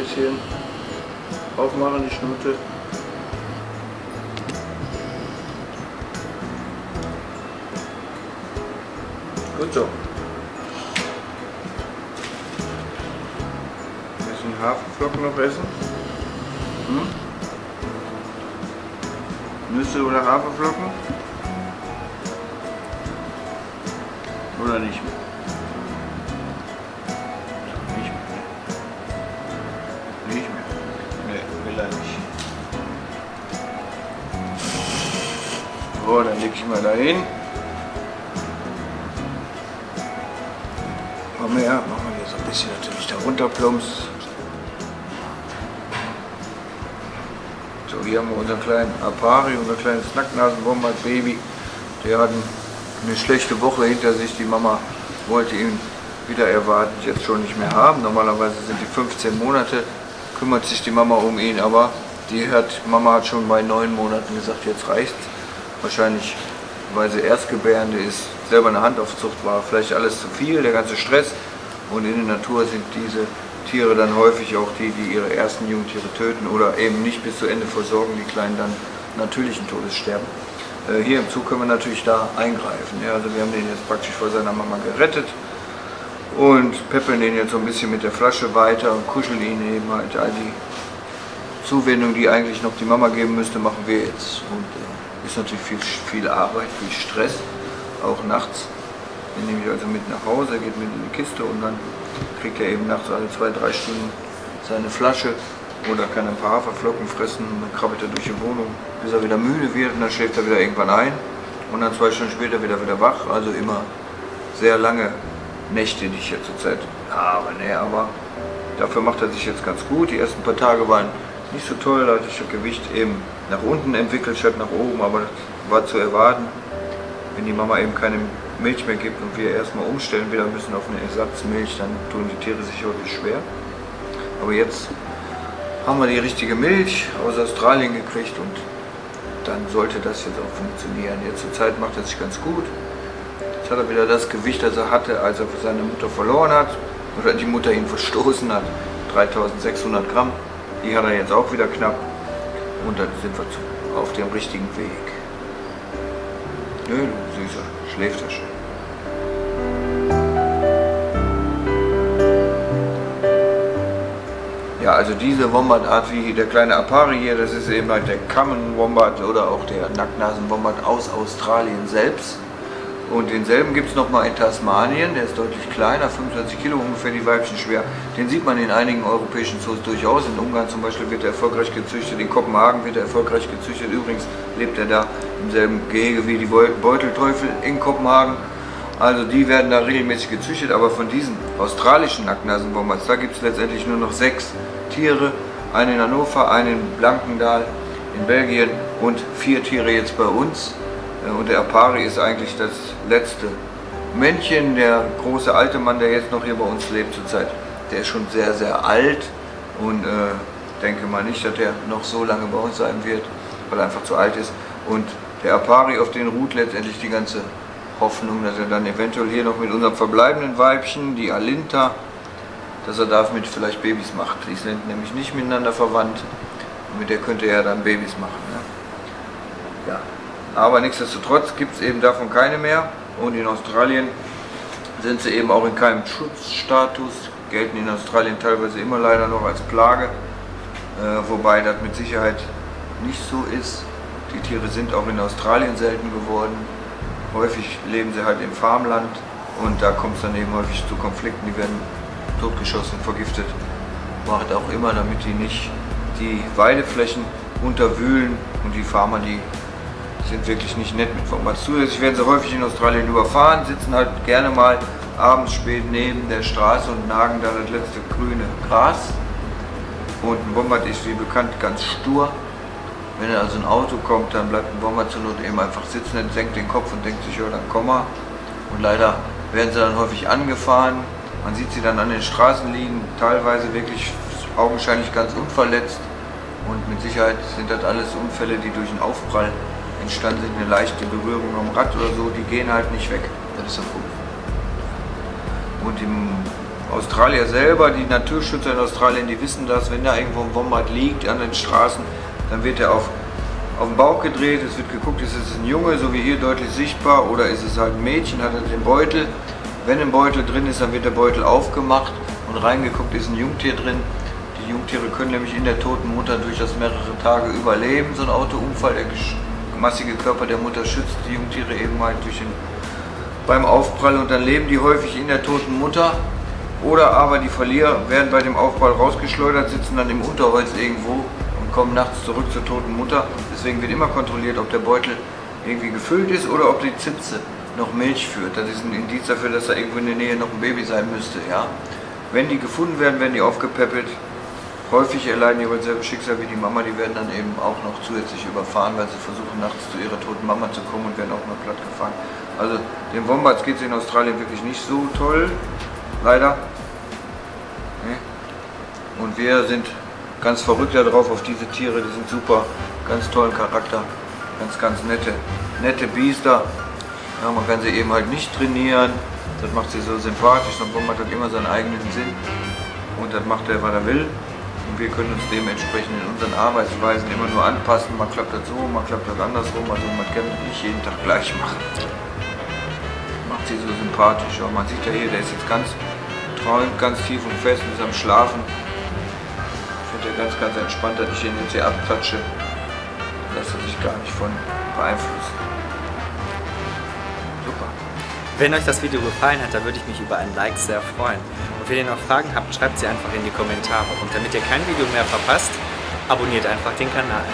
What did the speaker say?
bisschen aufmachen, die Schnute. Gut so. Ein bisschen Haferflocken noch essen. Nüsse oder Haferflocken? Oder nicht mehr? Nicht mehr. Nicht mehr. Nee, will er nicht. So, dann leg ich mal dahin. Machen wir hier so ein bisschen natürlich da runterplumps. So, hier haben wir unseren kleinen Apari, unser kleines Nacktnasen-Wombat-Baby. Der hat eine schlechte Woche hinter sich. Die Mama wollte ihn wieder erwarten, jetzt schon nicht mehr haben. Normalerweise sind die 15 Monate, kümmert sich die Mama um ihn, aber Mama hat schon bei 9 Monaten gesagt, jetzt reicht's. Wahrscheinlich, weil sie Erstgebärende ist, selber eine Handaufzucht war, vielleicht alles zu viel, der ganze Stress. Und in der Natur sind diese Tiere dann häufig auch die ihre ersten Jungtiere töten oder eben nicht bis zu Ende versorgen, die Kleinen dann natürlichen Todes sterben. Hier im Zoo können wir natürlich da eingreifen. Ja, also wir haben den jetzt praktisch vor seiner Mama gerettet und peppeln den jetzt so ein bisschen mit der Flasche weiter und kuscheln ihn eben halt. All die Zuwendung, die eigentlich noch die Mama geben müsste, machen wir jetzt. Und ist natürlich viel Arbeit, viel Stress, auch nachts. Den nehme ich also mit nach Hause, geht mit in die Kiste und dann kriegt er eben nachts alle 2-3 Stunden seine Flasche oder kann ein paar Haferflocken fressen und dann krabbelt er durch die Wohnung, bis er wieder müde wird und dann schläft er wieder irgendwann ein und dann 2 Stunden später wieder wach, also immer sehr lange Nächte, die ich jetzt zurzeit habe. Nee, aber dafür macht er sich jetzt ganz gut. Die ersten paar Tage waren nicht so toll, da hatte ich das Gewicht eben nach unten entwickelt statt nach oben, aber das war zu erwarten, wenn die Mama eben keine Milch mehr gibt und wir erstmal umstellen wieder müssen auf eine Ersatzmilch, dann tun die Tiere sich häufig schwer. Aber jetzt haben wir die richtige Milch aus Australien gekriegt und dann sollte das jetzt auch funktionieren. Jetzt zur Zeit macht er sich ganz gut. Jetzt hat er wieder das Gewicht, das er hatte, als er seine Mutter verloren hat oder die Mutter ihn verstoßen hat, 3600 Gramm. Die hat er jetzt auch wieder knapp und dann sind wir auf dem richtigen Weg. Nö, du Süßer, schläft er schon. Ja, also diese Wombat-Art wie der kleine Apari hier, das ist eben halt der Common Wombat oder auch der Nacktnasen-Wombat aus Australien selbst. Und denselben gibt es nochmal in Tasmanien, der ist deutlich kleiner, 25 Kilo ungefähr die Weibchen schwer. Den sieht man in einigen europäischen Zoos durchaus. In Ungarn zum Beispiel wird er erfolgreich gezüchtet, in Kopenhagen wird er erfolgreich gezüchtet. Übrigens lebt er da im selben Gehege wie die Beutelteufel in Kopenhagen. Also die werden da regelmäßig gezüchtet, aber von diesen australischen Nacktnasenwombats, da gibt es letztendlich nur noch 6 Tiere. Einen in Hannover, einen in Blankendahl in Belgien und 4 Tiere jetzt bei uns. Und der Apari ist eigentlich das letzte Männchen, der große alte Mann, der jetzt noch hier bei uns lebt zurzeit. Der ist schon sehr, sehr alt und denke mal nicht, dass er noch so lange bei uns sein wird, weil er einfach zu alt ist. Und der Apari, auf den ruht letztendlich die ganze Hoffnung, dass er dann eventuell hier noch mit unserem verbleibenden Weibchen, die Alinta, dass er damit vielleicht Babys macht. Die sind nämlich nicht miteinander verwandt und mit der könnte er dann Babys machen. Ne? Ja. Aber nichtsdestotrotz gibt es eben davon keine mehr und in Australien sind sie eben auch in keinem Schutzstatus, gelten in Australien teilweise immer leider noch als Plage, wobei das mit Sicherheit nicht so ist. Die Tiere sind auch in Australien selten geworden, häufig leben sie halt im Farmland und da kommt es dann eben häufig zu Konflikten, die werden totgeschossen, vergiftet, macht auch immer, damit die nicht die Weideflächen unterwühlen und die Farmer, die sind wirklich nicht nett mit Wombats. Zusätzlich werden sie häufig in Australien überfahren, sitzen halt gerne mal abends spät neben der Straße und nagen da das letzte grüne Gras. Und ein Wombat ist wie bekannt ganz stur. Wenn also ein Auto kommt, dann bleibt ein Wombat zur Not eben einfach sitzen, senkt den Kopf und denkt sich, ja dann komm mal. Und leider werden sie dann häufig angefahren. Man sieht sie dann an den Straßen liegen, teilweise wirklich augenscheinlich ganz unverletzt. Und mit Sicherheit sind das alles Unfälle, die durch einen Aufprall entstanden sind, eine leichte Berührung am Rad oder so, die gehen halt nicht weg. Das ist das Problem. Und im Australier selber, die Naturschützer in Australien, die wissen das, wenn da irgendwo ein Wombat liegt an den Straßen, dann wird er auf den Bauch gedreht, es wird geguckt, ist es ein Junge, so wie hier deutlich sichtbar, oder ist es halt ein Mädchen, hat er den Beutel. Wenn ein Beutel drin ist, dann wird der Beutel aufgemacht und reingeguckt, ist ein Jungtier drin. Die Jungtiere können nämlich in der toten Mutter durchaus mehrere Tage überleben. So ein Autounfall, der massige Körper der Mutter schützt die Jungtiere eben halt beim Aufprall und dann leben die häufig in der toten Mutter. Oder aber die Verlierer werden bei dem Aufprall rausgeschleudert, sitzen dann im Unterholz irgendwo und kommen nachts zurück zur toten Mutter. Deswegen wird immer kontrolliert, ob der Beutel irgendwie gefüllt ist oder ob die Zitze noch Milch führt. Das ist ein Indiz dafür, dass da irgendwo in der Nähe noch ein Baby sein müsste. Ja? Wenn die gefunden werden, werden die aufgepäppelt. Häufig erleiden die aber dasselbe Schicksal wie die Mama, die werden dann eben auch noch zusätzlich überfahren, weil sie versuchen nachts zu ihrer toten Mama zu kommen und werden auch mal platt gefahren. Also den Wombats geht es in Australien wirklich nicht so toll, leider. Und wir sind ganz verrückt darauf, auf diese Tiere, die sind super, ganz tollen Charakter, ganz nette Biester. Ja, man kann sie eben halt nicht trainieren, das macht sie so sympathisch, so ein Wombat hat immer seinen eigenen Sinn und das macht er, was er will. Und wir können uns dementsprechend in unseren Arbeitsweisen immer nur anpassen. Mal klappt das so, mal klappt das andersrum. Also man kann das nicht jeden Tag gleich machen. Macht sie so sympathisch. Aber man sieht ja hier, der ist jetzt ganz träumt, ganz tief und fest und ist am Schlafen. Ich finde er ganz entspannt, dass ich ihn jetzt hier abklatsche. Lässt er sich gar nicht von beeinflussen. Super. Wenn euch das Video gefallen hat, dann würde ich mich über ein Like sehr freuen. Und wenn ihr noch Fragen habt, schreibt sie einfach in die Kommentare. Und damit ihr kein Video mehr verpasst, abonniert einfach den Kanal.